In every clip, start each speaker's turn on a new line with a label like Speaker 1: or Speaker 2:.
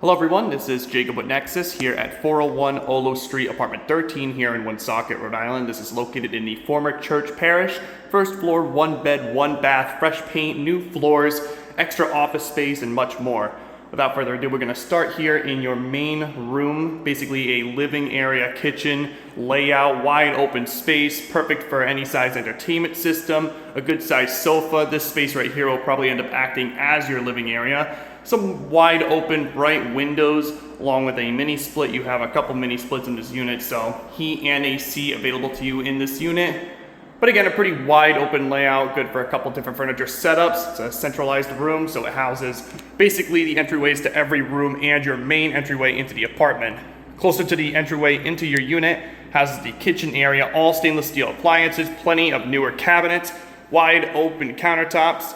Speaker 1: Hello everyone, this is Jacob with Nexus here at 401 Olo Street, apartment 13 here in Woonsocket, Rhode Island. This is located in the former church parish. First floor, 1 bed, 1 bath, fresh paint, new floors, extra office space, and much more. Without further ado, we're going to start here in your main room, basically a living area, kitchen, layout, wide open space, perfect for any size entertainment system, a good size sofa. This space right here will probably end up acting as your living area. Some wide open, bright windows, along with a mini split. You have a couple mini splits in this unit, so heat and AC available to you in this unit. But again, a pretty wide open layout, good for a couple different furniture setups. It's a centralized room, so it houses basically the entryways to every room and your main entryway into the apartment. Closer to the entryway into your unit houses the kitchen area, all stainless steel appliances, plenty of newer cabinets, wide open countertops.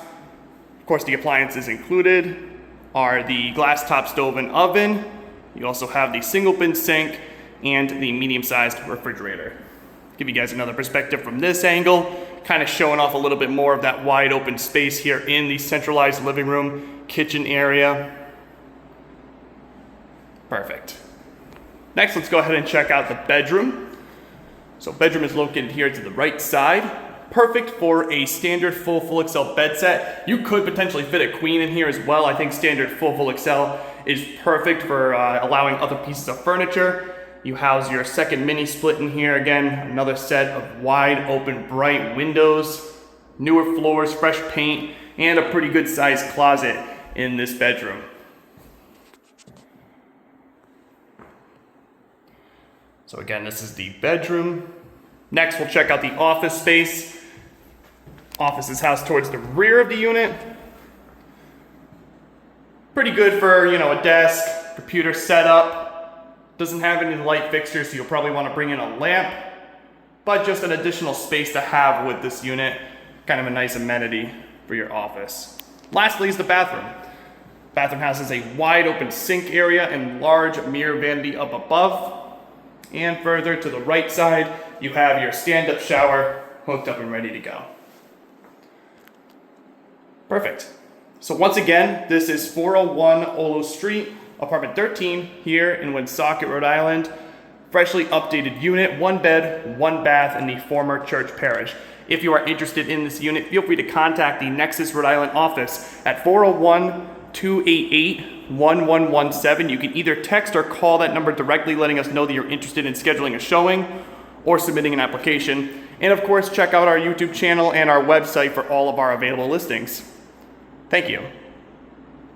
Speaker 1: Of course, the appliances included are the glass top stove and oven. You also have the single bin sink and the medium-sized refrigerator. Give you guys another perspective from this angle, kind of showing off a little bit more of that wide open space here in the centralized living room, kitchen area. Perfect. Next, let's go ahead and check out the bedroom. So bedroom is located here to the right side. Perfect for a standard full XL bed set. You could potentially fit a queen in here as well. I think standard full XL is perfect for allowing other pieces of furniture. You house your second mini split in here. Again, another set of wide open bright windows, newer floors, fresh paint, and a pretty good sized closet in this bedroom. So again, this is the bedroom. Next, we'll check out the office space. Office is housed towards the rear of the unit. Pretty good for, a desk, computer setup. Doesn't have any light fixtures, so you'll probably want to bring in a lamp, but just an additional space to have with this unit. Kind of a nice amenity for your office. Lastly is the bathroom. Bathroom houses a wide open sink area and large mirror vanity up above. And further to the right side, you have your stand-up shower hooked up and ready to go. Perfect. So once again, this is 401 Olo Street, apartment 13 here in Woonsocket, Rhode Island. Freshly updated unit, 1 bed, 1 bath in the former church parish. If you are interested in this unit, feel free to contact the Nexus Rhode Island office at 401-288-1117. You can either text or call that number directly, letting us know that you're interested in scheduling a showing or submitting an application. And of course, check out our YouTube channel and our website for all of our available listings. Thank you.